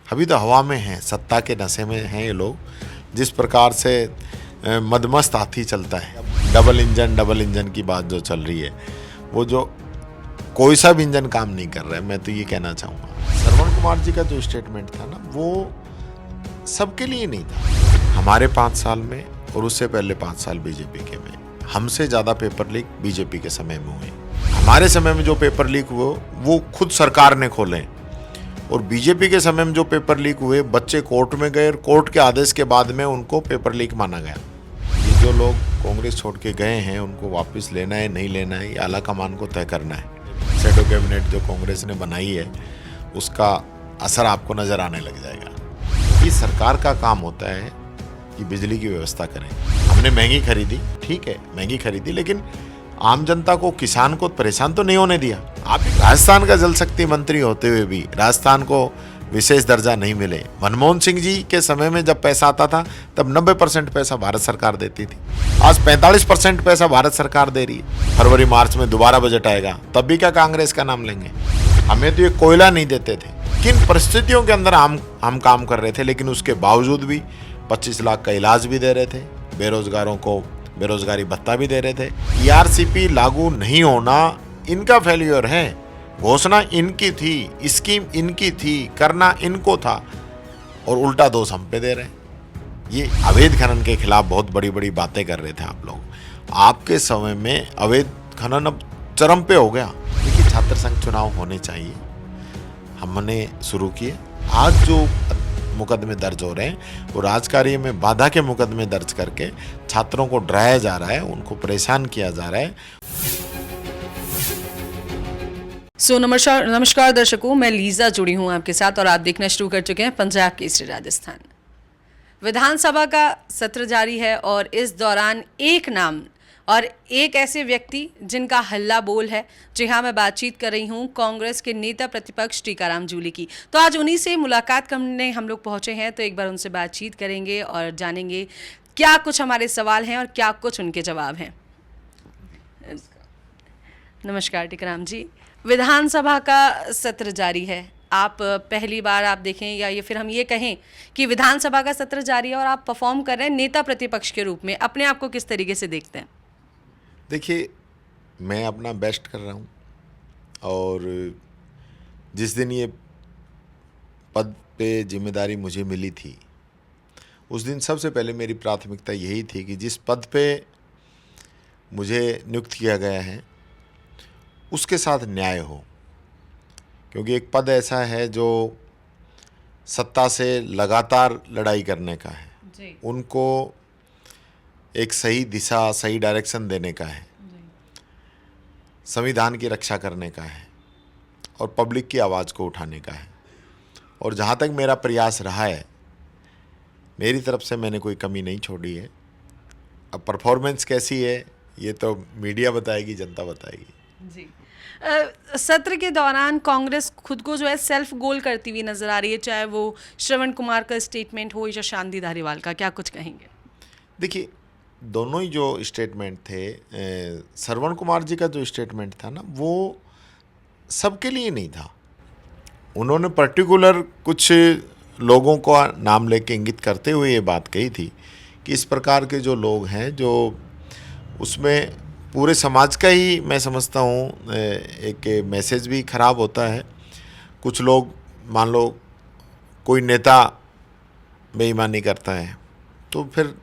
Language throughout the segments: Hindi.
अभी तो हवा में हैं, सत्ता के नशे में हैं ये लोग। जिस प्रकार से मदमस्त हाथी चलता है, डबल इंजन की बात जो चल रही है, वो जो कोई सा भी इंजन काम नहीं कर रहा है। मैं तो ये कहना चाहूँगा, श्रवण कुमार जी का जो स्टेटमेंट था ना, वो सबके लिए नहीं था। हमारे 5 साल में और उससे पहले 5 साल बीजेपी के में हमसे ज़्यादा पेपर लीक बीजेपी के समय में हुए। हमारे समय में जो पेपर लीक हुए वो खुद सरकार ने खोले, और बीजेपी के समय में जो पेपर लीक हुए बच्चे कोर्ट में गए और कोर्ट के आदेश के बाद में उनको पेपर लीक माना गया। ये जो लोग कांग्रेस छोड़ के गए हैं उनको वापस लेना है नहीं लेना है, ये आला कमान को तय करना है। शैडो कैबिनेट जो कांग्रेस ने बनाई है उसका असर आपको नज़र आने लग जाएगा। ये सरकार का काम होता है कि बिजली की व्यवस्था करें। हमने महंगी खरीदी, ठीक है महंगी खरीदी, लेकिन आम जनता को, किसान को परेशान तो नहीं होने दिया। आप राजस्थान का जल शक्ति मंत्री होते हुए भी राजस्थान को विशेष दर्जा नहीं मिले। मनमोहन सिंह जी के समय में जब पैसा आता था तब 90% पैसा भारत सरकार देती थी, आज 45% पैसा भारत सरकार दे रही है। फरवरी मार्च में दोबारा बजट आएगा, तब भी क्या कांग्रेस का नाम लेंगे? हमें तो ये कोयला नहीं देते थे। किन परिस्थितियों के अंदर हम काम कर रहे थे, लेकिन उसके बावजूद भी 25 लाख का इलाज भी दे रहे थे, बेरोजगारों को बेरोजगारी भत्ता भी दे रहे थे। ERCP लागू नहीं होना इनका फेल्यूर है। घोषणा इनकी थी, स्कीम इनकी थी, करना इनको था, और उल्टा दोष हम पे दे रहे हैं। ये अवैध खनन के खिलाफ बहुत बड़ी बड़ी बातें कर रहे थे आप लोग। आपके समय में अवैध खनन अब चरम पे हो गया। देखिए, छात्र संघ चुनाव होने चाहिए, हमने शुरू किए। आज जो मुकदमे दर्ज हो रहे हैं वो राजकार्य में बाधा के मुकदमे दर्ज करके छात्रों को डराया जा रहा है, उनको परेशान किया जा रहा है। नमस्कार दर्शकों, मैं लीजा जुड़ी हूं आपके साथ और आप देखना शुरू कर चुके हैं पंजाब केसरी राजस्थान। विधानसभा का सत्र जारी है और इस दौरान एक नाम और एक ऐसे व्यक्ति जिनका हल्ला बोल है। जी हाँ, मैं बातचीत कर रही हूँ कांग्रेस के नेता प्रतिपक्ष टीकाराम जूली की। तो आज उन्हीं से मुलाकात करने हम लोग पहुँचे हैं, तो एक बार उनसे बातचीत करेंगे और जानेंगे क्या कुछ हमारे सवाल हैं और क्या कुछ उनके जवाब हैं। नमस्कार टीकाराम जी, विधानसभा का सत्र जारी है। आप पहली बार आप देखें, या ये फिर हम ये कहें कि विधानसभा का सत्र जारी है और आप परफॉर्म कर रहे हैं नेता प्रतिपक्ष के रूप में, अपने आप को किस तरीके से देखते हैं? देखिए, मैं अपना बेस्ट कर रहा हूँ, और जिस दिन ये पद पे जिम्मेदारी मुझे मिली थी उस दिन सबसे पहले मेरी प्राथमिकता यही थी कि जिस पद पे मुझे नियुक्त किया गया है उसके साथ न्याय हो। क्योंकि एक पद ऐसा है जो सत्ता से लगातार लड़ाई करने का है जी। उनको एक सही दिशा, सही डायरेक्शन देने का है, संविधान की रक्षा करने का है, और पब्लिक की आवाज़ को उठाने का है। और जहाँ तक मेरा प्रयास रहा है, मेरी तरफ से मैंने कोई कमी नहीं छोड़ी है। अब परफॉर्मेंस कैसी है ये तो मीडिया बताएगी, जनता बताएगी। जी। सत्र के दौरान कांग्रेस खुद को जो है सेल्फ गोल करती हुई नजर आ रही है, चाहे वो श्रवण कुमार का स्टेटमेंट हो या शांति धारीवाल का, क्या कुछ कहेंगे? देखिए, दोनों ही जो स्टेटमेंट थे, श्रवण कुमार जी का जो स्टेटमेंट था ना, वो सबके लिए नहीं था। उन्होंने पर्टिकुलर कुछ लोगों को नाम लेके इंगित करते हुए ये बात कही थी कि इस प्रकार के जो लोग हैं, जो उसमें पूरे समाज का ही मैं समझता हूँ एक मैसेज भी खराब होता है। कुछ लोग, मान लो कोई नेता बेईमानी करता है तो फिर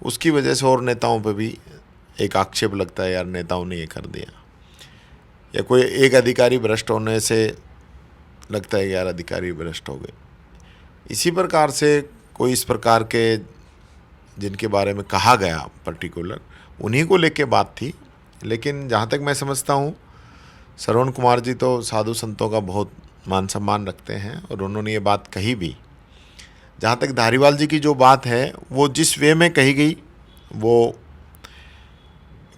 उसकी वजह से और नेताओं पे भी एक आक्षेप लगता है, यार नेताओं ने ये कर दिया, या कोई एक अधिकारी भ्रष्ट होने से लगता है यार अधिकारी भ्रष्ट हो गए। इसी प्रकार से कोई इस प्रकार के जिनके बारे में कहा गया पर्टिकुलर, उन्हीं को लेके बात थी। लेकिन जहाँ तक मैं समझता हूँ, श्रवण कुमार जी तो साधु संतों का बहुत मान सम्मान रखते हैं और उन्होंने ये बात कही भी। जहाँ तक धारीवाल जी की जो बात है, वो जिस वे में कही गई, वो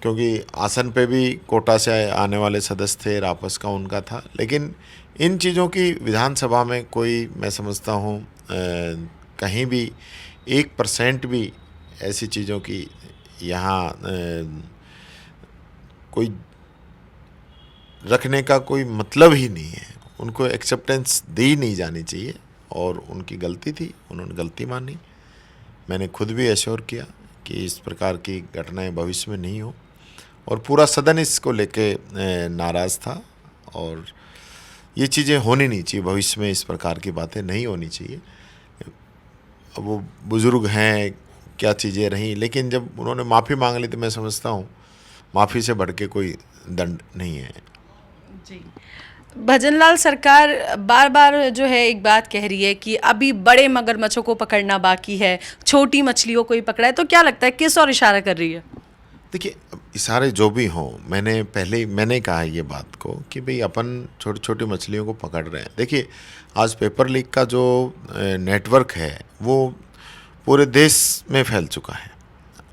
क्योंकि आसन पे भी कोटा से आने वाले सदस्य थे, रापस का उनका था, लेकिन इन चीज़ों की विधानसभा में कोई, मैं समझता हूँ कहीं भी 1% भी ऐसी चीज़ों की यहाँ कोई रखने का कोई मतलब ही नहीं है। उनको एक्सेप्टेंस दी नहीं जानी चाहिए। और उनकी गलती थी, उन्होंने गलती मानी। मैंने खुद भी एश्योर किया कि इस प्रकार की घटनाएं भविष्य में नहीं हो, और पूरा सदन इसको लेके नाराज़ था। और ये चीज़ें होनी नहीं चाहिए, भविष्य में इस प्रकार की बातें नहीं होनी चाहिए। अब वो बुज़ुर्ग हैं, क्या चीज़ें रहीं, लेकिन जब उन्होंने माफ़ी मांग ली तो मैं समझता हूँ माफ़ी से बढ़ के कोई दंड नहीं है। जी, भजनलाल सरकार बार बार जो है एक बात कह रही है कि अभी बड़े मगरमच्छों को पकड़ना बाकी है, छोटी मछलियों को ही पकड़ा है, तो क्या लगता है किस और इशारा कर रही है? देखिए, अब इशारे जो भी हों, मैंने कहा ये बात को कि भाई अपन छोटी छोटी मछलियों को पकड़ रहे हैं। देखिए, आज पेपर लीक का जो नेटवर्क है वो पूरे देश में फैल चुका है।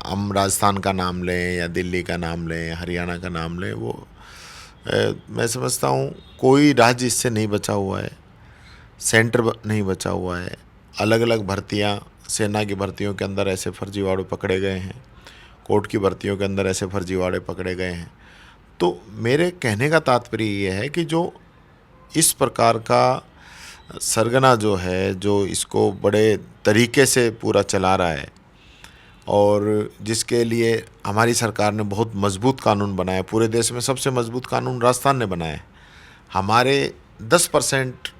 हम राजस्थान का नाम लें या दिल्ली का नाम लें, हरियाणा का नाम लें, वो मैं समझता हूँ कोई राज्य इससे नहीं बचा हुआ है, सेंटर नहीं बचा हुआ है। अलग अलग भर्तियाँ, सेना की भर्तियों के अंदर ऐसे फर्जीवाड़े पकड़े गए हैं, कोर्ट की भर्तियों के अंदर ऐसे फर्जीवाड़े पकड़े गए हैं। तो मेरे कहने का तात्पर्य ये है कि जो इस प्रकार का सरगना जो है, जो इसको बड़े तरीके से पूरा चला रहा है, और जिसके लिए हमारी सरकार ने बहुत मजबूत कानून बनाया, पूरे देश में सबसे मजबूत कानून राजस्थान ने बनाया है। हमारे 10%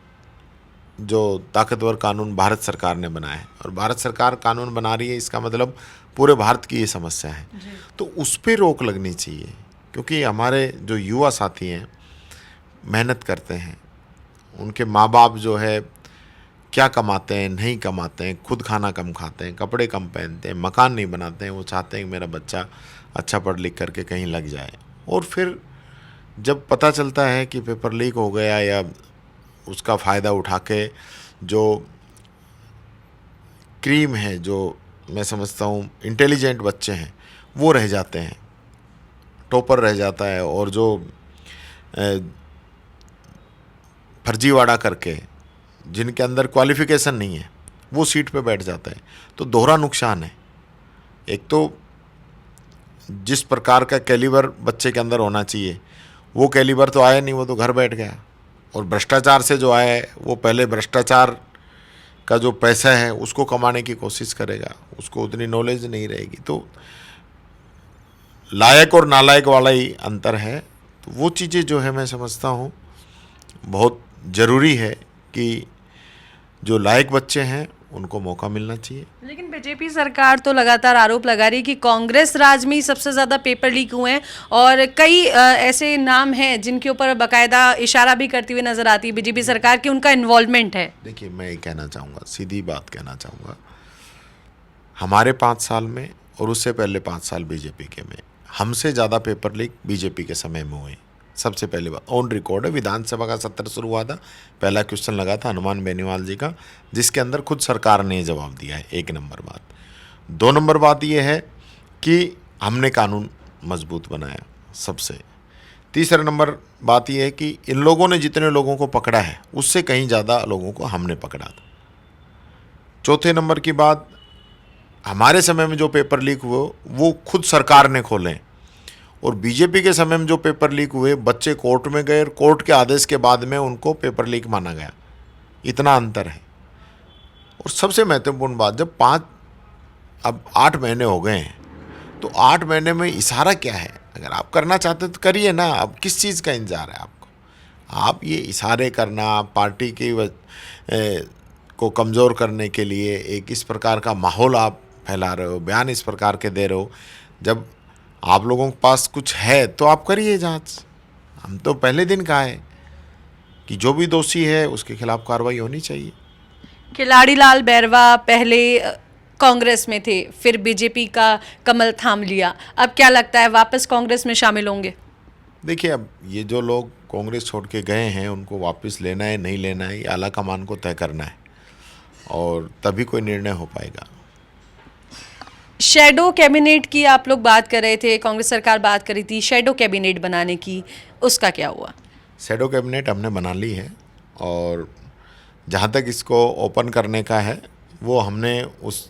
जो ताकतवर कानून भारत सरकार ने बनाया है, और भारत सरकार कानून बना रही है, इसका मतलब पूरे भारत की ये समस्या है। तो उस पर रोक लगनी चाहिए, क्योंकि हमारे जो युवा साथी हैं मेहनत करते हैं, उनके माँ बाप जो है क्या कमाते हैं, नहीं कमाते हैं, खुद खाना कम खाते हैं, कपड़े कम पहनते हैं, मकान नहीं बनाते हैं, वो चाहते हैं कि मेरा बच्चा अच्छा पढ़ लिख करके कहीं लग जाए। और फिर जब पता चलता है कि पेपर लीक हो गया, या उसका फ़ायदा उठा के जो क्रीम है, जो मैं समझता हूँ इंटेलिजेंट बच्चे हैं, वो रह जाते हैं, टॉपर रह जाता है, और जो फर्जीवाड़ा करके जिनके अंदर क्वालिफ़िकेशन नहीं है वो सीट पे बैठ जाता है। तो दोहरा नुकसान है। एक तो जिस प्रकार का कैलिबर बच्चे के अंदर होना चाहिए वो कैलिबर तो आया नहीं, वो तो घर बैठ गया। और भ्रष्टाचार से जो आया है वो पहले भ्रष्टाचार का जो पैसा है उसको कमाने की कोशिश करेगा, उसको उतनी नॉलेज नहीं रहेगी। तो लायक और नालायक वाला ही अंतर है। तो वो चीज़ें जो है मैं समझता हूँ बहुत ज़रूरी है कि जो लायक बच्चे हैं उनको मौका मिलना चाहिए। लेकिन बीजेपी सरकार तो लगातार आरोप लगा रही है कि कांग्रेस राज में ही सबसे ज़्यादा पेपर लीक हुए हैं, और कई ऐसे नाम हैं जिनके ऊपर बाकायदा इशारा भी करती हुई नजर आती है बीजेपी सरकार कि उनका इन्वॉल्वमेंट है। देखिए, मैं ये कहना चाहूँगा, सीधी बात कहना चाहूँगा, हमारे 5 साल में और उससे पहले 5 साल बीजेपी के में हमसे ज़्यादा पेपर लीक बीजेपी के समय में हुए। सबसे पहली बात ऑन रिकॉर्ड है, विधानसभा का सत्र शुरू हुआ था, पहला क्वेश्चन लगा था हनुमान बेनीवाल जी का, जिसके अंदर खुद सरकार ने जवाब दिया है। 1 नंबर बात। 2 नंबर बात यह है कि हमने कानून मजबूत बनाया सबसे। तीसरा नंबर बात यह है कि इन लोगों ने जितने लोगों को पकड़ा है उससे कहीं ज़्यादा लोगों को हमने पकड़ा था। चौथे नंबर की बात, हमारे समय में जो पेपर लीक हुए वो खुद सरकार ने खोले, और बीजेपी के समय में जो पेपर लीक हुए बच्चे कोर्ट में गए और कोर्ट के आदेश के बाद में उनको पेपर लीक माना गया। इतना अंतर है। और सबसे महत्वपूर्ण बात, जब 8 महीने हो गए हैं तो 8 महीने में इशारा क्या है? अगर आप करना चाहते तो करिए ना, अब किस चीज़ का इंतजार है आपको? आप ये इशारे करना, पार्टी की को कमज़ोर करने के लिए एक इस प्रकार का माहौल आप फैला रहे हो, बयान इस प्रकार के दे रहे हो। जब आप लोगों के पास कुछ है तो आप करिए जांच। हम तो पहले दिन कहा है कि जो भी दोषी है उसके खिलाफ कार्रवाई होनी चाहिए। खिलाड़ी लाल बैरवा पहले कांग्रेस में थे, फिर बीजेपी का कमल थाम लिया, अब क्या लगता है वापस कांग्रेस में शामिल होंगे? देखिए, अब ये जो लोग कांग्रेस छोड़ के गए हैं उनको वापस लेना है नहीं लेना है, ये आला कमान को तय करना है, और तभी कोई निर्णय हो पाएगा। शैडो कैबिनेट की आप लोग बात कर रहे थे, कांग्रेस सरकार बात कर रही थी शैडो कैबिनेट बनाने की, उसका क्या हुआ? शैडो कैबिनेट हमने बना ली है, और जहाँ तक इसको ओपन करने का है वो हमने उस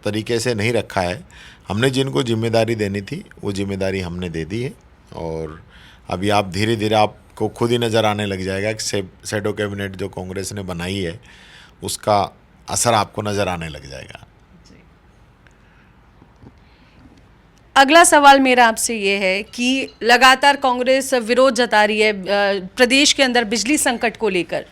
तरीके से नहीं रखा है। हमने जिनको जिम्मेदारी देनी थी वो जिम्मेदारी हमने दे दी है, और अभी आप धीरे धीरे आपको खुद ही नज़र आने लग जाएगा कि शैडो कैबिनेट जो कांग्रेस ने बनाई है उसका असर आपको नज़र आने लग जाएगा। अगला सवाल मेरा आपसे ये है कि लगातार कांग्रेस विरोध जता रही है प्रदेश के अंदर बिजली संकट को लेकर।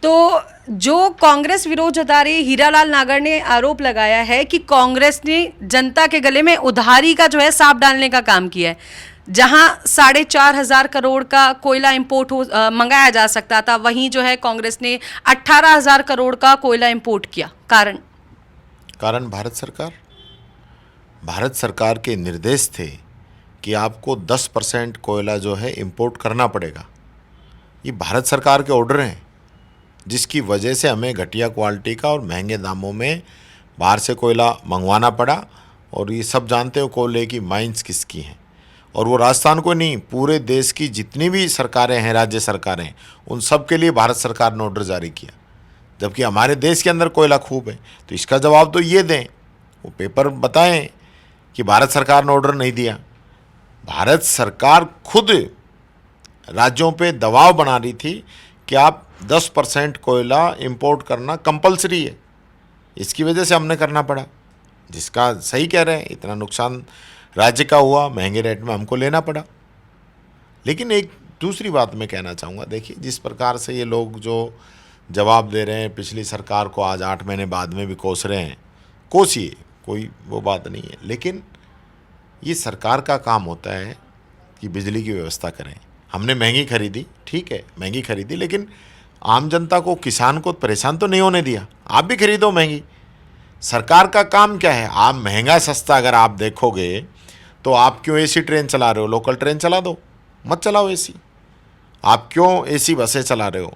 तो जो कांग्रेस विरोध जता रही है, हीरालाल नागर ने आरोप लगाया है कि कांग्रेस ने जनता के गले में उधारी का जो है सांप डालने का काम किया है। जहां 4,500 करोड़ का कोयला इंपोर्ट मंगाया जा सकता था, वहीं जो है कांग्रेस ने 18,000 करोड़ का कोयला इंपोर्ट किया। कारण भारत सरकार के निर्देश थे कि आपको 10% कोयला जो है इंपोर्ट करना पड़ेगा। ये भारत सरकार के ऑर्डर हैं, जिसकी वजह से हमें घटिया क्वालिटी का और महंगे दामों में बाहर से कोयला मंगवाना पड़ा। और ये सब जानते हो कोयले की माइंस किसकी हैं, और वो राजस्थान को नहीं, पूरे देश की जितनी भी सरकारें हैं, राज्य सरकारें, उन सब के लिए भारत सरकार ने ऑर्डर जारी किया। जबकि हमारे देश के अंदर कोयला खूब है, तो इसका जवाब तो ये दें, वो पेपर बताएं कि भारत सरकार ने ऑर्डर नहीं दिया। भारत सरकार खुद राज्यों पे दबाव बना रही थी कि आप 10% कोयला इंपोर्ट करना कंपलसरी है। इसकी वजह से हमने करना पड़ा, जिसका सही कह रहे हैं, इतना नुकसान राज्य का हुआ, महंगे रेट में हमको लेना पड़ा। लेकिन एक दूसरी बात मैं कहना चाहूँगा, देखिए जिस प्रकार से ये लोग जो जवाब दे रहे हैं पिछली सरकार को, आज 8 महीने बाद में भी कोस रहे हैं, कोसिए, कोई वो बात नहीं है। लेकिन ये सरकार का काम होता है कि बिजली की व्यवस्था करें। हमने महंगी खरीदी, ठीक है महंगी खरीदी, लेकिन आम जनता को, किसान को परेशान तो नहीं होने दिया। आप भी खरीदो महंगी। सरकार का काम क्या है? आप महंगा सस्ता अगर आप देखोगे तो आप क्यों एसी ट्रेन चला रहे हो? लोकल ट्रेन चला दो, मत चलाओ एसी। आप क्यों एसी बसें चला रहे हो?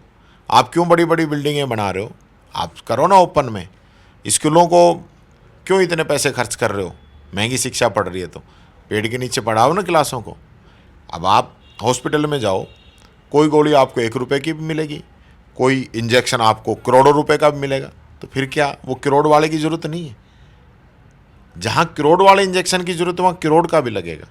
आप क्यों बड़ी बड़ी बिल्डिंगें बना रहे हो? आप करो ना ओपन में। स्कूलों को क्यों इतने पैसे खर्च कर रहे हो? महंगी शिक्षा पढ़ रही है तो पेड़ के नीचे पढ़ाओ ना क्लासों को। अब आप हॉस्पिटल में जाओ, कोई गोली आपको 1 रुपये की भी मिलेगी, कोई इंजेक्शन आपको करोड़ों रुपए का भी मिलेगा। तो फिर क्या वो करोड़ वाले की ज़रूरत नहीं है? जहाँ करोड़ वाले इंजेक्शन की ज़रूरत है वहाँ करोड़ का भी लगेगा।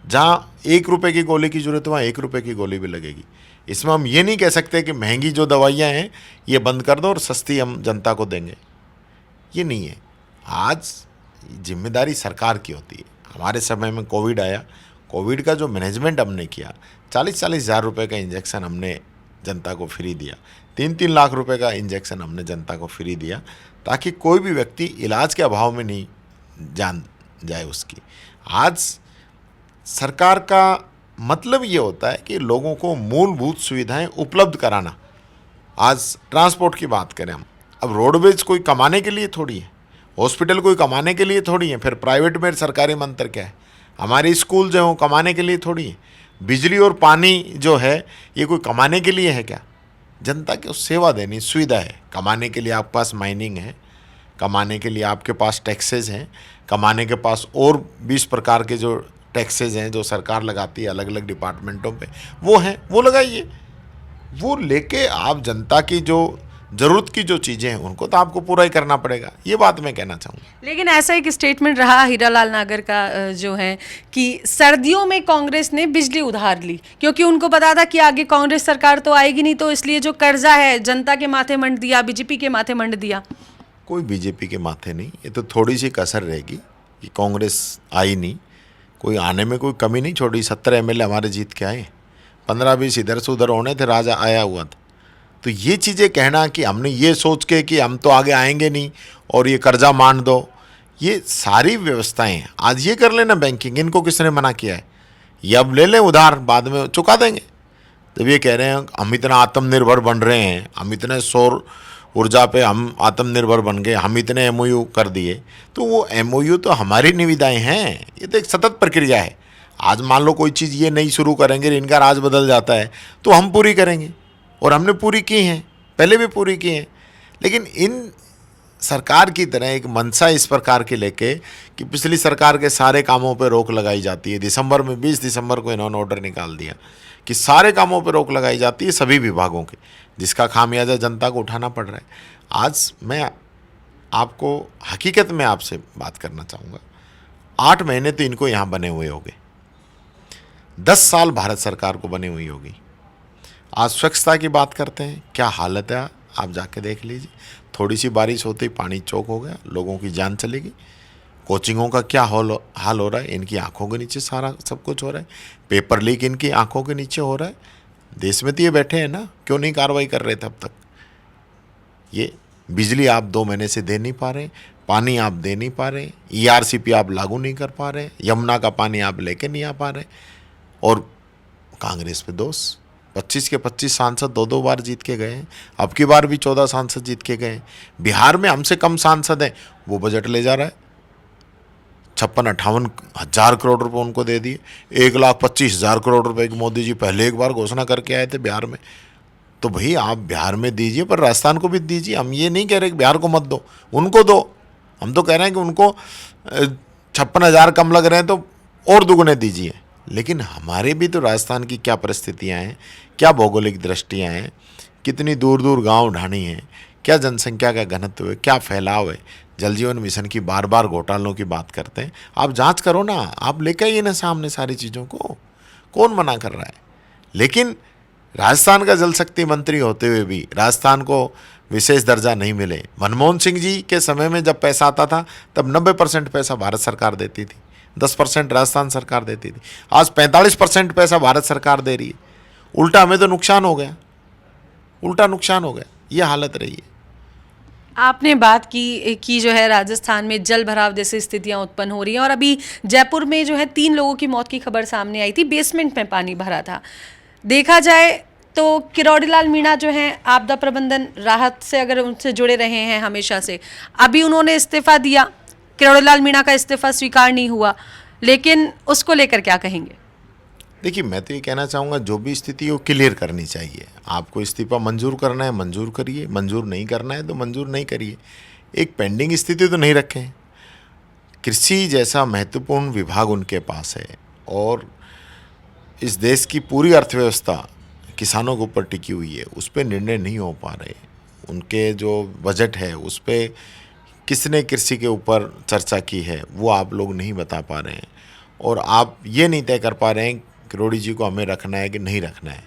जहाँ 1 रुपये की गोली की ज़रूरत है वहाँ 1 रुपये की गोली भी लगेगी। इसमें हम ये नहीं कह सकते कि महंगी जो दवाइयाँ हैं ये बंद कर दो और सस्ती हम जनता को देंगे, ये नहीं है। आज जिम्मेदारी सरकार की होती है। हमारे समय में कोविड आया, कोविड का जो मैनेजमेंट हमने किया, 40-40 हज़ार रुपये का इंजेक्शन हमने जनता को फ्री दिया, 3-3 लाख रुपए का इंजेक्शन हमने जनता को फ्री दिया, ताकि कोई भी व्यक्ति इलाज के अभाव में नहीं जान जाए उसकी। आज सरकार का मतलब ये होता है कि लोगों को मूलभूत सुविधाएं उपलब्ध कराना। आज ट्रांसपोर्ट की बात करें हम, अब रोडवेज कोई कमाने के लिए थोड़ी है, हॉस्पिटल कोई कमाने के लिए थोड़ी है, फिर प्राइवेट में सरकारी में अंतर क्या है? हमारे स्कूल जो हैं वो कमाने के लिए थोड़ी है। बिजली और पानी जो है ये कोई कमाने के लिए है क्या? जनता को सेवा देनी, सुविधा है। कमाने के लिए आपके पास माइनिंग है, कमाने के लिए आपके पास टैक्सेज हैं, कमाने के पास और 20 प्रकार के जो टैक्सेज हैं जो सरकार लगाती है अलग अलग डिपार्टमेंटों पे, वो हैं, वो लगाइए। वो लेके आप जनता की जो ज़रूरत की जो चीज़ें हैं उनको तो आपको पूरा ही करना पड़ेगा। ये बात मैं कहना चाहूँगा। लेकिन ऐसा एक स्टेटमेंट रहा हीरालाल नागर का जो है कि सर्दियों में कांग्रेस ने बिजली उधार ली, क्योंकि उनको पता था कि आगे कांग्रेस सरकार तो आएगी नहीं, तो इसलिए जो कर्जा है जनता के माथे मंड दिया, बीजेपी के माथे मंड दिया। कोई बीजेपी के माथे नहीं, ये तो थोड़ी सी कसर रहेगी कि कांग्रेस आई नहीं, कोई आने में कोई कमी नहीं छोड़ी। 70 MLA हमारे जीत के आए, 15-20 इधर से उधर होने थे, राजा आया हुआ था। तो ये चीज़ें कहना कि हमने ये सोच के कि हम तो आगे आएंगे नहीं और ये कर्जा मान दो, ये सारी व्यवस्थाएं आज ये कर लेना बैंकिंग, इनको किसने मना किया है? ये अब ले लें उधार, बाद में चुका देंगे। जब ये कह रहे हैं हम इतना आत्मनिर्भर बन रहे हैं, हम इतने सौर ऊर्जा पे हम आत्मनिर्भर बन गए, हम इतने MOU कर दिए, तो वो MOU तो हमारी निविदाएं हैं। ये तो एक सतत प्रक्रिया है। आज मान लो कोई चीज़ ये नहीं शुरू करेंगे, इनका राज बदल जाता है, तो हम पूरी करेंगे, और हमने पूरी की हैं, पहले भी पूरी की हैं। लेकिन इन सरकार की तरह एक मंशा इस प्रकार की लेके कि पिछली सरकार के सारे कामों पे रोक लगाई जाती है। दिसंबर में 20 दिसंबर को इन्होंने ऑर्डर निकाल दिया कि सारे कामों पे रोक लगाई जाती है सभी विभागों के, जिसका खामियाजा जनता को उठाना पड़ रहा है। आज मैं आपको हकीकत में आपसे बात करना चाहूँगा, 8 महीने तो इनको यहाँ बने हुए होंगे, 10 साल भारत सरकार को बनी हुई होगी। आज स्वच्छता की बात करते हैं, क्या हालत है आप जाके देख लीजिए। थोड़ी सी बारिश होते ही पानी चौक हो गया, लोगों की जान चलेगी। कोचिंगों का क्या हाल हो रहा है, इनकी आंखों के नीचे सारा सब कुछ हो रहा है। पेपर लीक इनकी आंखों के नीचे हो रहा है। देश में तो ये बैठे हैं ना, क्यों नहीं कार्रवाई कर रहे थे अब तक? ये बिजली आप 2 महीने से दे नहीं पा रहे, पानी आप दे नहीं पा रहे, ERCP आप लागू नहीं कर पा रहे, यमुना का पानी आप लेके नहीं आ पा रहे, और कांग्रेस पे दोष। 25 के 25 सांसद 2-2 बार जीत के गए हैं, अब की बार भी 14 सांसद जीत के गए हैं। बिहार में हमसे कम सांसद हैं, वो बजट ले जा रहा है। 56-58 हज़ार करोड़ रुपए उनको दे दिए। 1,25,000 करोड़ रुपए की मोदी जी पहले एक बार घोषणा करके आए थे बिहार में। तो भाई आप बिहार में दीजिए, पर राजस्थान को भी दीजिए। हम ये नहीं कह रहे कि बिहार को मत दो, उनको दो। हम तो कह रहे हैं कि उनको 56,000 कम लग रहे हैं तो और दुगने दीजिए। लेकिन हमारे भी तो राजस्थान की क्या परिस्थितियां हैं, क्या भौगोलिक दृष्टियां हैं, कितनी दूर दूर गांव ढाणी हैं, क्या जनसंख्या का घनत्व है, क्या फैलाव है। जल जीवन मिशन की बार बार घोटालों की बात करते हैं, आप जांच करो ना, आप लेकर आइए ना सामने सारी चीज़ों को, कौन मना कर रहा है? लेकिन राजस्थान का जल शक्ति मंत्री होते हुए भी राजस्थान को विशेष दर्जा नहीं मिले। मनमोहन सिंह जी के समय में जब पैसा आता था तब 90% पैसा भारत सरकार देती थी, 10% राजस्थान सरकार देती थी। आज 45% पैसा भारत सरकार दे रही है। उल्टा हमें तो नुकसान हो गया, उल्टा नुकसान हो गया। ये हालत रही है। आपने बात की जो है राजस्थान में जल भराव जैसी स्थितियां उत्पन्न हो रही हैं, और अभी जयपुर में जो है 3 लोगों की मौत की खबर सामने आई थी, बेसमेंट में पानी भरा था। देखा जाए तो किरोड़ीलाल मीणा जो हैं आपदा प्रबंधन राहत से अगर उनसे जुड़े रहे हैं हमेशा से, अभी उन्होंने इस्तीफा दिया, किरोड़ीलाल मीणा का इस्तीफा स्वीकार नहीं हुआ, लेकिन उसको लेकर क्या कहेंगे? देखिए, मैं तो ये कहना चाहूँगा, जो भी स्थिति है वो क्लियर करनी चाहिए। आपको इस्तीफा मंजूर करना है मंजूर करिए, मंजूर नहीं करना है तो मंजूर नहीं करिए। एक पेंडिंग स्थिति तो नहीं रखें। कृषि जैसा महत्वपूर्ण विभाग उनके पास है, और इस देश की पूरी अर्थव्यवस्था किसानों के ऊपर टिकी हुई है, उस पर निर्णय नहीं हो पा रहे। उनके जो बजट है उस पर किसने कृषि के ऊपर चर्चा की है वो आप लोग नहीं बता पा रहे हैं, और आप ये नहीं तय कर पा रहे हैं किरोड़ी जी को हमें रखना है कि नहीं रखना है,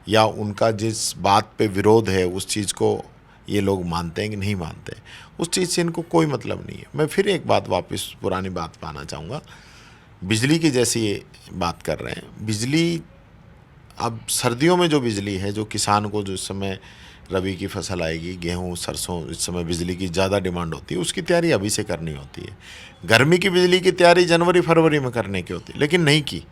या उनका जिस बात पे विरोध है उस चीज़ को ये लोग मानते हैं कि नहीं मानते। उस चीज़ से इनको कोई मतलब नहीं है। मैं फिर एक बात वापस पुरानी बात पे आना चाहूँगा। बिजली की जैसी ये बात कर रहे हैं, बिजली अब सर्दियों में जो बिजली है, जो किसान को जो इस समय रबी की फसल आएगी, गेहूं सरसों, इस समय बिजली की ज़्यादा डिमांड होती है, उसकी तैयारी अभी से करनी होती है। गर्मी की बिजली की तैयारी जनवरी फरवरी में करने की होती है, लेकिन नहीं की।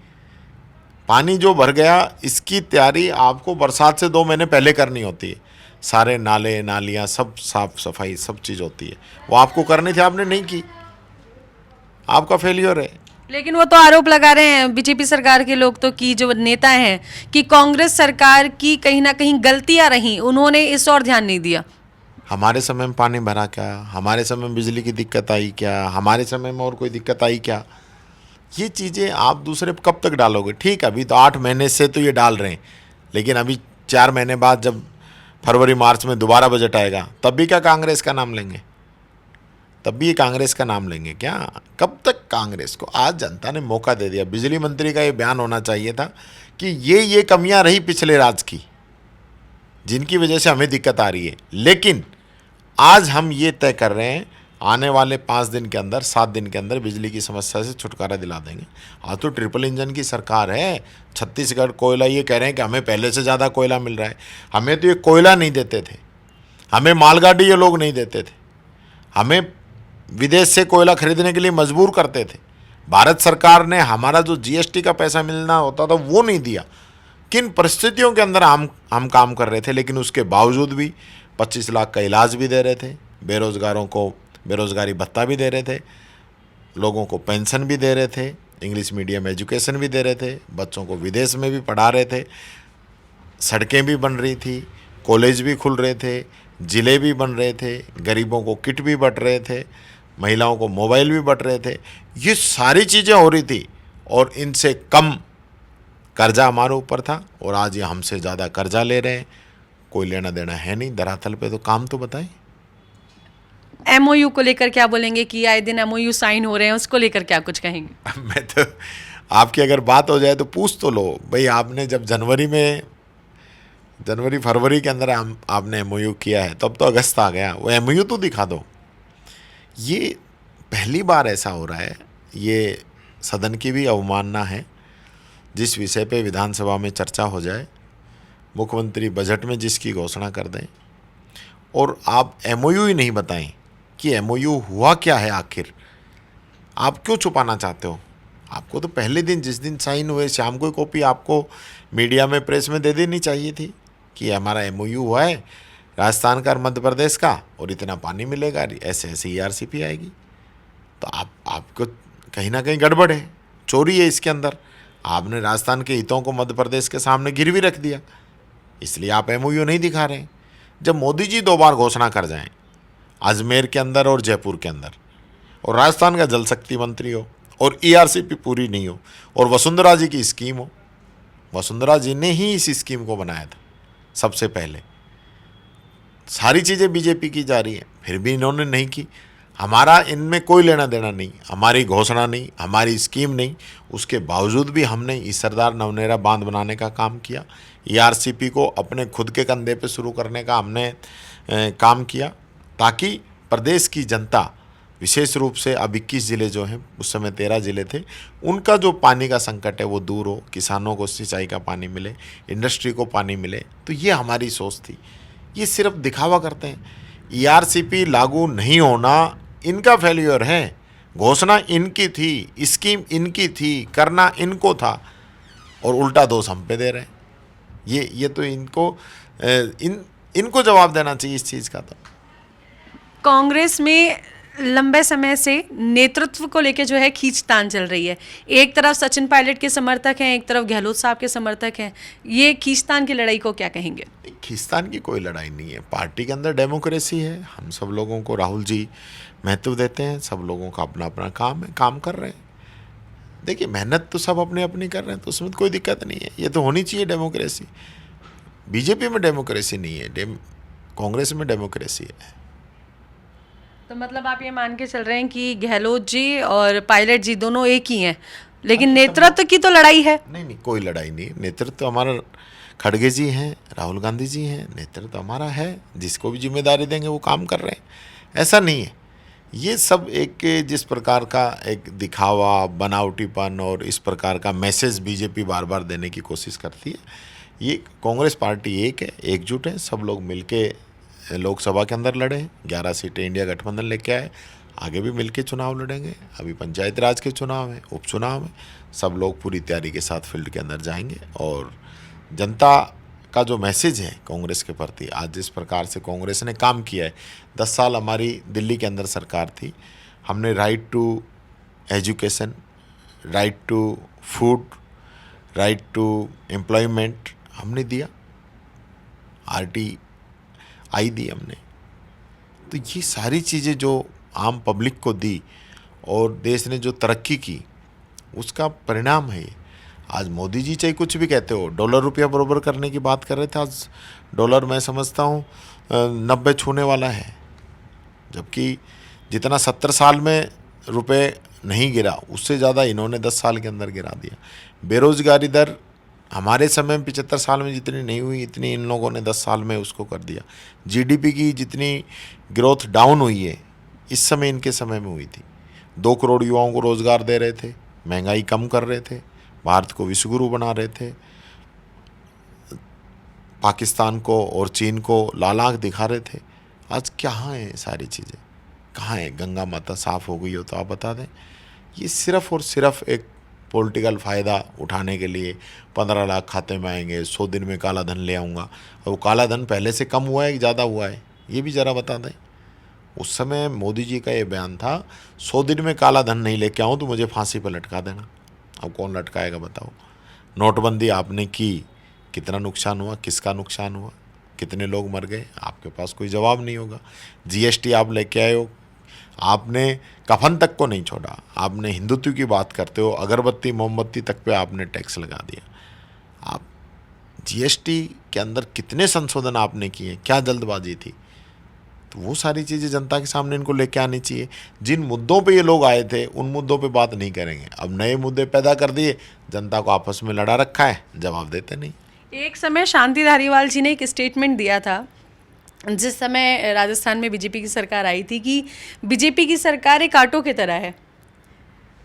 पानी जो भर गया, इसकी तैयारी आपको बरसात से 2 महीने पहले करनी होती है। सारे नाले नालियाँ सब साफ सफाई सब चीज़ होती है, वो आपको करनी थी, आपने नहीं की, आपका फेलियर है। लेकिन वो तो आरोप लगा रहे हैं बीजेपी सरकार के लोग तो, कि जो नेता हैं, कि कांग्रेस सरकार की कहीं ना कहीं गलतियां रहीं, उन्होंने इस और ध्यान नहीं दिया। हमारे समय में पानी भरा क्या? हमारे समय में बिजली की दिक्कत आई क्या? हमारे समय में और कोई दिक्कत आई क्या? ये चीज़ें आप दूसरे पे कब तक डालोगे? ठीक, अभी तो 8 महीने से तो ये डाल रहे हैं, लेकिन अभी 4 महीने बाद जब फरवरी मार्च में दोबारा बजट आएगा, तब भी क्या कांग्रेस का नाम लेंगे? तब भी ये कांग्रेस का नाम लेंगे क्या? कब तक कांग्रेस को? आज जनता ने मौका दे दिया। बिजली मंत्री का ये बयान होना चाहिए था कि ये कमियां रही पिछले राज की, जिनकी वजह से हमें दिक्कत आ रही है। लेकिन आज हम ये तय कर रहे हैं, आने वाले 5 दिन के अंदर, 7 दिन के अंदर बिजली की समस्या से छुटकारा दिला देंगे। आज तो ट्रिपल इंजन की सरकार है। छत्तीसगढ़ कोयला, ये कह रहे हैं कि हमें पहले से ज़्यादा कोयला मिल रहा है। हमें तो ये कोयला नहीं देते थे, हमें मालगाड़ी ये लोग नहीं देते थे, हमें विदेश से कोयला खरीदने के लिए मजबूर करते थे। भारत सरकार ने हमारा जो GST का पैसा मिलना होता था वो नहीं दिया। किन परिस्थितियों के अंदर हम काम कर रहे थे, लेकिन उसके बावजूद भी 25 लाख का इलाज भी दे रहे थे, बेरोज़गारों को बेरोज़गारी भत्ता भी दे रहे थे, लोगों को पेंशन भी दे रहे थे, इंग्लिश मीडियम एजुकेशन भी दे रहे थे, बच्चों को विदेश में भी पढ़ा रहे थे, सड़कें भी बन रही थी, कॉलेज भी खुल रहे थे, ज़िले भी बन रहे थे, गरीबों को किट भी बट रहे थे, महिलाओं को मोबाइल भी बट रहे थे। ये सारी चीज़ें हो रही थी, और इनसे कम कर्जा हमारे ऊपर था, और आज ये हमसे ज़्यादा कर्जा ले रहे हैं। कोई लेना देना है नहीं धरातल पे, तो काम तो बताएं। MOU को लेकर क्या बोलेंगे कि आए दिन MOU साइन हो रहे हैं, उसको लेकर क्या कुछ कहेंगे? मैं तो, आपकी अगर बात हो जाए तो पूछ तो लो भाई, आपने जब जनवरी में जनवरी फरवरी के अंदर आपने एमओयू किया है, तो अब तो अगस्त आ गया, वो एमओयू तो दिखा दो। ये पहली बार ऐसा हो रहा है, ये सदन की भी अवमानना है। जिस विषय पे विधानसभा में चर्चा हो जाए, मुख्यमंत्री बजट में जिसकी घोषणा कर दें, और आप एमओयू ही नहीं बताएं कि एमओयू हुआ क्या है आखिर। आप क्यों छुपाना चाहते हो? आपको तो पहले दिन, जिस दिन साइन हुए, शाम को कॉपी आपको मीडिया में, प्रेस में दे देनी चाहिए थी कि हमारा एमओयू हुआ है राजस्थान का और मध्य प्रदेश का, और इतना पानी मिलेगा, ऐसे ऐसे ईआरसीपी आएगी। तो आपको कहीं ना कहीं गड़बड़ है, चोरी है इसके अंदर। आपने राजस्थान के हितों को मध्य प्रदेश के सामने गिरवी रख दिया, इसलिए आप एमओयू नहीं दिखा रहे हैं। जब मोदी जी 2 बार घोषणा कर जाएं, अजमेर के अंदर और जयपुर के अंदर, और राजस्थान का जल शक्ति मंत्री हो, और ईआरसीपी पूरी नहीं हो, और वसुंधरा जी की स्कीम हो, वसुंधरा जी ने ही इस स्कीम को बनाया था सबसे पहले। सारी चीज़ें बीजेपी की जा रही हैं, फिर भी इन्होंने नहीं की। हमारा इनमें कोई लेना देना नहीं, हमारी घोषणा नहीं, हमारी स्कीम नहीं, उसके बावजूद भी हमने इस सरदार नवनेरा बांध बनाने का काम किया। ईआरसीपी को अपने खुद के कंधे पे शुरू करने का हमने काम किया, ताकि प्रदेश की जनता, विशेष रूप से अब 21 ज़िले जो हैं, उस समय 13 ज़िले थे, उनका जो पानी का संकट है वो दूर हो, किसानों को सिंचाई का पानी मिले, इंडस्ट्री को पानी मिले। तो ये हमारी सोच थी। ये सिर्फ दिखावा करते हैं। ईआरसीपी लागू नहीं होना इनका फेल्योर है, घोषणा इनकी थी, स्कीम इनकी थी, करना इनको था, और उल्टा दोष हम पे दे रहे हैं। ये तो इनको जवाब देना चाहिए इस चीज़ का। तो कांग्रेस में लंबे समय से नेतृत्व को लेकर जो है खींचतान चल रही है। एक तरफ सचिन पायलट के समर्थक हैं, एक तरफ गहलोत साहब के समर्थक हैं। ये खींचतान की लड़ाई को क्या कहेंगे? खींचतान की कोई लड़ाई नहीं है। पार्टी के अंदर डेमोक्रेसी है। हम सब लोगों को राहुल जी महत्व देते हैं, सब लोगों का अपना अपना काम है, काम कर रहे हैं। देखिए, मेहनत तो सब अपने अपनी कर रहे हैं, तो उसमें कोई दिक्कत नहीं है। ये तो होनी चाहिए डेमोक्रेसी। बीजेपी में डेमोक्रेसी नहीं है, कांग्रेस में डेमोक्रेसी है। तो मतलब आप ये मान के चल रहे हैं कि गहलोत जी और पायलट जी दोनों एक ही हैं, लेकिन नेतृत्व की तो लड़ाई है। नहीं, कोई लड़ाई नहीं। नेतृत्व हमारा खड़गे जी हैं, राहुल गांधी जी हैं, नेतृत्व हमारा है। जिसको भी जिम्मेदारी देंगे वो काम कर रहे हैं, ऐसा नहीं है। ये सब एक जिस प्रकार का एक दिखावा, बनावटीपन और इस प्रकार का मैसेज बीजेपी बार बार देने की कोशिश करती है। ये कांग्रेस पार्टी एक है, एकजुट है, सब लोग मिलके लोकसभा के अंदर लड़े, 11 सीटें इंडिया गठबंधन लेके आए, आगे भी मिलके चुनाव लड़ेंगे। अभी पंचायत राज के चुनाव हैं, उपचुनाव हैं, सब लोग पूरी तैयारी के साथ फील्ड के अंदर जाएंगे। और जनता का जो मैसेज है कांग्रेस के प्रति, आज जिस प्रकार से कांग्रेस ने काम किया है, 10 साल हमारी दिल्ली के अंदर सरकार थी, हमने right to education, right to food, right to employment हमने दिया, RTI दी हमने। तो ये सारी चीज़ें जो आम पब्लिक को दी और देश ने जो तरक्की की, उसका परिणाम है ये। आज मोदी जी चाहे कुछ भी कहते हो, डॉलर रुपया बराबर करने की बात कर रहे थे, आज डॉलर मैं समझता हूँ 90 छूने वाला है, जबकि जितना 70 साल में रुपए नहीं गिरा, उससे ज़्यादा इन्होंने 10 साल के अंदर गिरा दिया। बेरोज़गारी दर हमारे समय में 75 साल में जितनी नहीं हुई, इतनी इन लोगों ने 10 साल में उसको कर दिया। GDP की जितनी ग्रोथ डाउन हुई है, इस समय इनके समय में हुई थी। 2 करोड़ युवाओं को रोज़गार दे रहे थे, महंगाई कम कर रहे थे, भारत को विश्वगुरु बना रहे थे, पाकिस्तान को और चीन को लाल आँख दिखा रहे थे। आज कहाँ है सारी चीज़ें, कहाँ है? गंगा माता साफ़ हो गई हो तो आप बता दें। ये सिर्फ़ और सिर्फ एक पॉलिटिकल फ़ायदा उठाने के लिए 15 लाख खाते में आएंगे, 100 दिन में काला धन ले आऊँगा। और वो काला धन पहले से कम हुआ है कि ज़्यादा हुआ है, ये भी ज़रा बता दें। उस समय मोदी जी का ये बयान था, 100 दिन में काला धन नहीं लेके आऊँ तो मुझे फांसी पर लटका देना। अब कौन लटकाएगा बताओ? नोटबंदी आपने की, कितना नुकसान हुआ, किसका नुकसान हुआ, कितने लोग मर गए? आपके पास कोई जवाब नहीं होगा। GST आप लेके आए हो, आपने कफन तक को नहीं छोड़ा। आपने हिंदुत्व की बात करते हो, अगरबत्ती मोमबत्ती तक पे आपने टैक्स लगा दिया। आप GST के अंदर कितने संशोधन आपने किए, क्या जल्दबाजी थी? तो वो सारी चीज़ें जनता के सामने इनको लेके आनी चाहिए। जिन मुद्दों पे ये लोग आए थे, उन मुद्दों पे बात नहीं करेंगे। अब नए मुद्दे पैदा कर दिए, जनता को आपस में लड़ा रखा है, जवाब देते नहीं। एक समय शांति धारीवाल जी ने एक स्टेटमेंट दिया था जिस समय राजस्थान में बीजेपी की सरकार आई थी कि बीजेपी की सरकार एक ऑटो की तरह है,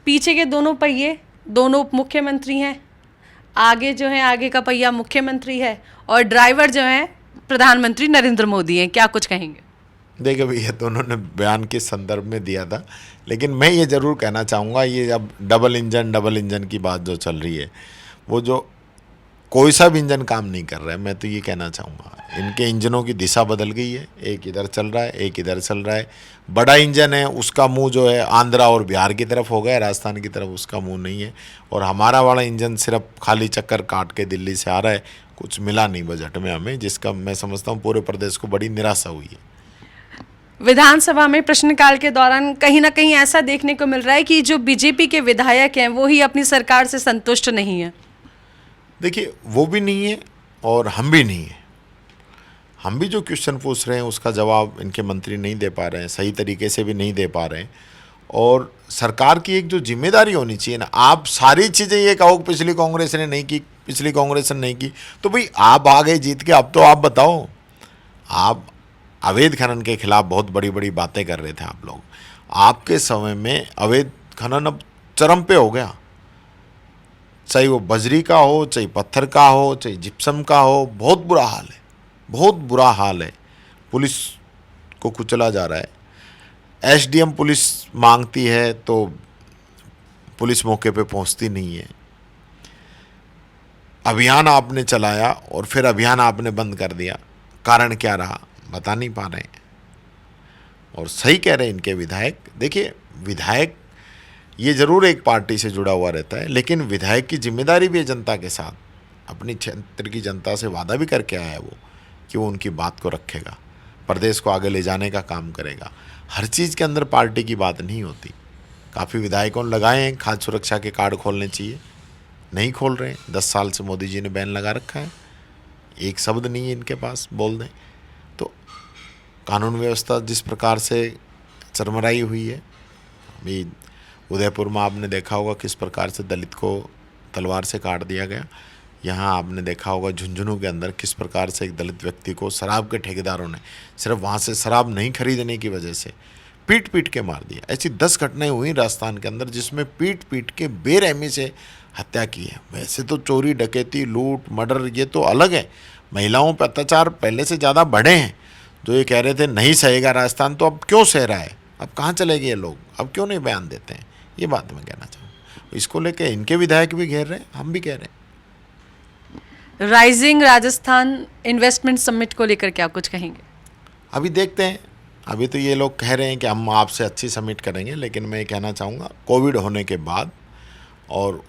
पीछे के दोनों पहिए दोनों उप मुख्यमंत्री हैं, आगे जो है आगे का पहिया मुख्यमंत्री है और ड्राइवर जो है प्रधानमंत्री नरेंद्र मोदी हैं। क्या कुछ कहेंगे? देखिए भैया, दोनों ने बयान के संदर्भ में दिया था, लेकिन मैं ये ज़रूर कहना चाहूँगा, ये अब डबल इंजन की बात जो चल रही है, वो जो कोई सा भी इंजन काम नहीं कर रहा है, मैं तो ये कहना चाहूँगा इनके इंजनों की दिशा बदल गई है। एक इधर चल रहा है, एक इधर चल रहा है। बड़ा इंजन है, उसका मुंह जो है आंध्रा और बिहार की तरफ हो गया, राजस्थान की तरफ उसका मुंह नहीं है। और हमारा वाला इंजन सिर्फ खाली चक्कर काट के दिल्ली से आ रहा है, कुछ मिला नहीं बजट में हमें, जिसका मैं समझता हूँ पूरे प्रदेश को बड़ी निराशा हुई है। विधानसभा में प्रश्नकाल के दौरान कहीं ना कहीं ऐसा देखने को मिल रहा है कि जो बीजेपी के विधायक हैं वो ही अपनी सरकार से संतुष्ट नहीं है। देखिए, वो भी नहीं है और हम भी नहीं है। हम भी जो क्वेश्चन पूछ रहे हैं उसका जवाब इनके मंत्री नहीं दे पा रहे हैं, सही तरीके से भी नहीं दे पा रहे हैं। और सरकार की एक जो जिम्मेदारी होनी चाहिए ना, आप सारी चीज़ें ये कहो कि पिछली कांग्रेस ने नहीं की, पिछली कांग्रेस ने नहीं की, तो भाई आप आ गए जीत के, अब तो आप बताओ। आप अवैध खनन के खिलाफ बहुत बड़ी बड़ी बातें कर रहे थे आप लोग। आपके समय में अवैध खनन अब चरम पे हो गया, चाहे वो बजरी का हो, चाहे पत्थर का हो, चाहे जिप्सम का हो, बहुत बुरा हाल है, बहुत बुरा हाल है। पुलिस को कुचला जा रहा है। एसडीएम पुलिस मांगती है तो पुलिस मौके पे पहुंचती नहीं है। अभियान आपने चलाया और फिर अभियान आपने बंद कर दिया, कारण क्या रहा बता नहीं पा रहे हैं। और सही कह रहे हैं इनके विधायक। देखिए, विधायक ये ज़रूर एक पार्टी से जुड़ा हुआ रहता है, लेकिन विधायक की जिम्मेदारी भी है जनता के साथ। अपनी क्षेत्र की जनता से वादा भी करके आया है वो कि वो उनकी बात को रखेगा, प्रदेश को आगे ले जाने का काम करेगा। हर चीज़ के अंदर पार्टी की बात नहीं होती। काफ़ी विधायकों ने लगाए हैं खाद्य सुरक्षा के कार्ड खोलने चाहिए, नहीं खोल रहे हैं। 10 साल से मोदी जी ने बैन लगा रखा है, एक शब्द नहीं है इनके पास बोल दें तो। कानून व्यवस्था जिस प्रकार से चरमराई हुई है, अभी उदयपुर में आपने देखा होगा किस प्रकार से दलित को तलवार से काट दिया गया। यहाँ आपने देखा होगा झुंझुनू के अंदर किस प्रकार से एक दलित व्यक्ति को शराब के ठेकेदारों ने सिर्फ वहाँ से शराब नहीं खरीदने की वजह से पीट पीट के मार दिया। ऐसी 10 घटनाएं हुई राजस्थान के अंदर जिसमें पीट पीट के बेरहमी से हत्या की है। वैसे तो चोरी, डकैती, लूट, मर्डर ये तो अलग है, महिलाओं पर अत्याचार पहले से ज़्यादा बढ़े हैं। जो ये कह रहे थे नहीं सहेगा राजस्थान, तो अब क्यों सह रहा है? अब कहाँ चले गए ये लोग? अब क्यों नहीं बयान देते हैं? ये बात मैं कहना चाहूँ। इसको लेकर इनके विधायक भी घेर रहे हैं, हम भी कह रहे हैं। राइजिंग राजस्थान इन्वेस्टमेंट समिट को लेकर क्या कुछ कहेंगे? अभी देखते हैं। अभी तो ये लोग कह रहे हैं कि हम आपसे अच्छी समिट करेंगे, लेकिन मैं ये कहना चाहूँगा कोविड होने के बाद और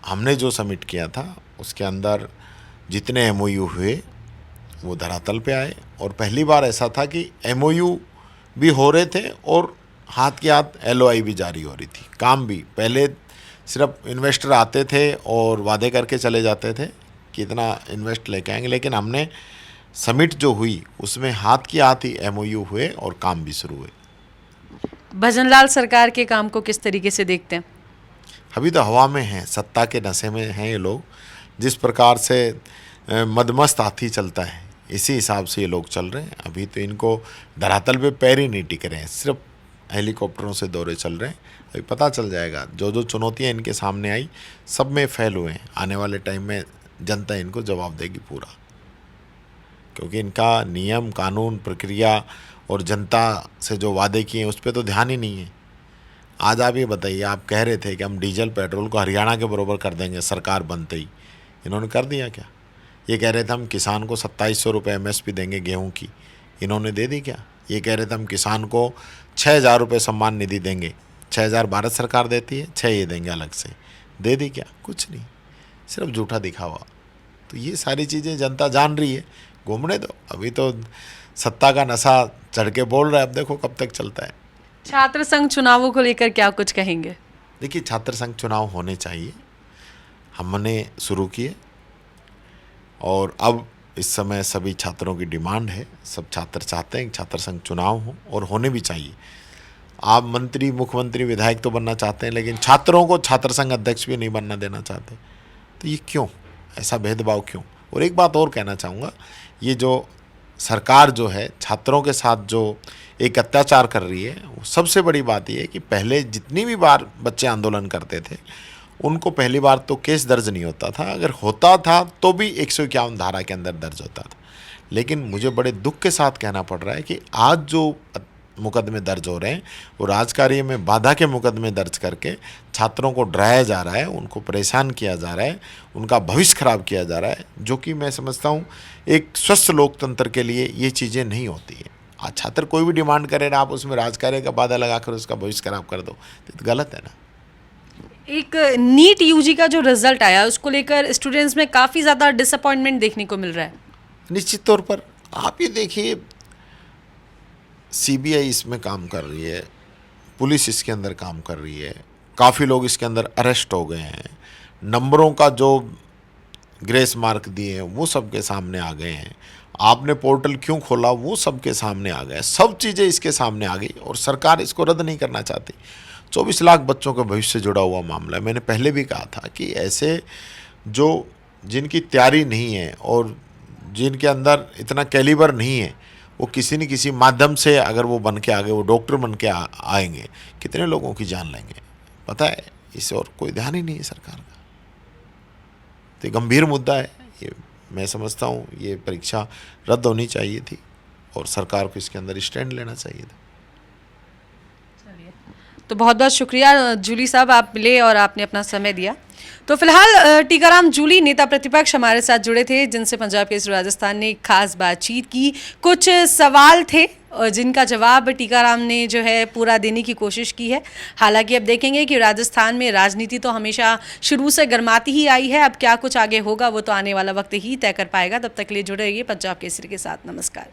हमने जो समिट किया था उसके अंदर जितने एमओयू हुए वो धरातल पे आए। और पहली बार ऐसा था कि एमओयू भी हो रहे थे और हाथ के हाथ एलओआई भी जारी हो रही थी। काम भी पहले सिर्फ इन्वेस्टर आते थे और वादे करके चले जाते थे कि इतना इन्वेस्ट लेके आएंगे, लेकिन हमने समिट जो हुई उसमें हाथ की हाथ ही एमओयू हुए और काम भी शुरू हुए। भजनलाल सरकार के काम को किस तरीके से देखते हैं? अभी तो हवा में हैं, सत्ता के नशे में हैं ये लोग। जिस प्रकार से मदमस्त हाथी चलता है इसी हिसाब से ये लोग चल रहे हैं। अभी तो इनको धरातल पे पैर ही नहीं टिक रहे हैं, सिर्फ हेलीकॉप्टरों से दौरे चल रहे हैं। अभी पता चल जाएगा जो जो चुनौतियाँ इनके सामने आई सब में फेल हुए हैं। आने वाले टाइम में जनता इनको जवाब देगी पूरा, क्योंकि इनका नियम, कानून, प्रक्रिया और जनता से जो वादे किए हैं उस पर तो ध्यान ही नहीं है। आज आप ये बताइए, आप कह रहे थे कि हम डीजल पेट्रोल को हरियाणा के बराबर कर देंगे सरकार बनते ही, इन्होंने कर दिया क्या? ये कह रहे थे हम किसान को 2700 रुपये एमएसपी देंगे गेहूं की, इन्होंने दे दी क्या? ये कह रहे थे हम किसान को 6000 रुपये सम्मान निधि देंगे, 6000 भारत सरकार देती है, 6 ये देंगे अलग से, दे दी क्या? कुछ नहीं, सिर्फ झूठा दिखावा। तो ये सारी चीज़ें जनता जान रही है, घूमने दो। अभी तो सत्ता का नशा चढ़ के बोल रहा है, अब देखो कब तक चलता है। छात्र संघ चुनावों को लेकर क्या कुछ कहेंगे? देखिए, छात्र संघ चुनाव होने चाहिए, हमने शुरू किए और अब इस समय सभी छात्रों की डिमांड है, सब छात्र चाहते हैं कि छात्र संघ चुनाव हो और होने भी चाहिए। आप मंत्री, मुख्यमंत्री, विधायक तो बनना चाहते हैं, लेकिन छात्रों को छात्र संघ अध्यक्ष भी नहीं बनना देना चाहते, तो ये क्यों? ऐसा भेदभाव क्यों? और एक बात और कहना चाहूँगा, ये जो सरकार जो है छात्रों के साथ जो एक अत्याचार कर रही है, वो सबसे बड़ी बात ये है कि पहले जितनी भी बार बच्चे आंदोलन करते थे उनको पहली बार तो केस दर्ज नहीं होता था, अगर होता था तो भी 151 धारा के अंदर दर्ज होता था। लेकिन मुझे बड़े दुख के साथ कहना पड़ रहा है कि आज जो मुकदमे दर्ज हो रहे हैं वो राजकार्य में बाधा के मुकदमे दर्ज करके छात्रों को डराया जा रहा है, उनको परेशान किया जा रहा है, उनका भविष्य खराब किया जा रहा है, जो कि मैं समझता हूँ एक स्वस्थ लोकतंत्र के लिए ये चीज़ें नहीं होती है। आज छात्र कोई भी डिमांड करे ना, आप उसमें राजकार्य का बाधा लगाकर उसका भविष्य खराब कर दो, तो गलत है ना। एक नीट यूजी का जो रिजल्ट आया उसको लेकर स्टूडेंट्स में काफ़ी ज़्यादा डिसअपॉइंटमेंट देखने को मिल रहा है। निश्चित तौर पर आप ये देखिए, सीबीआई इसमें काम कर रही है, पुलिस इसके अंदर काम कर रही है, काफ़ी लोग इसके अंदर अरेस्ट हो गए हैं, नंबरों का जो ग्रेस मार्क दिए हैं वो सबके सामने आ गए हैं, आपने पोर्टल क्यों खोला वो सबके सामने आ गए, सब चीज़ें इसके सामने आ गई और सरकार इसको रद्द नहीं करना चाहती। 24 लाख बच्चों के भविष्य से जुड़ा हुआ मामला है। मैंने पहले भी कहा था कि ऐसे जो जिनकी तैयारी नहीं है और जिनके अंदर इतना कैलिबर नहीं है, वो किसी न किसी माध्यम से अगर वो बन के आगे, वो डॉक्टर बन के आएंगे, कितने लोगों की जान लेंगे पता है। इस और कोई ध्यान ही नहीं है सरकार का। तो गंभीर मुद्दा है ये, मैं समझता हूँ ये परीक्षा रद्द होनी चाहिए थी और सरकार को इसके अंदर स्टैंड लेना चाहिए था। तो बहुत बहुत शुक्रिया जूली साहब, आप मिले और आपने अपना समय दिया। तो फिलहाल टीकाराम जूली नेता प्रतिपक्ष हमारे साथ जुड़े थे, जिनसे पंजाब केसरी राजस्थान ने खास बातचीत की। कुछ सवाल थे और जिनका जवाब टीकाराम ने जो है पूरा देने की कोशिश की है। हालांकि अब देखेंगे कि राजस्थान में राजनीति तो हमेशा शुरू से गर्माती ही आई है, अब क्या कुछ आगे होगा वो तो आने वाला वक्त ही तय कर पाएगा। तब तक के लिए जुड़े रहिए पंजाब केसरी के साथ। नमस्कार।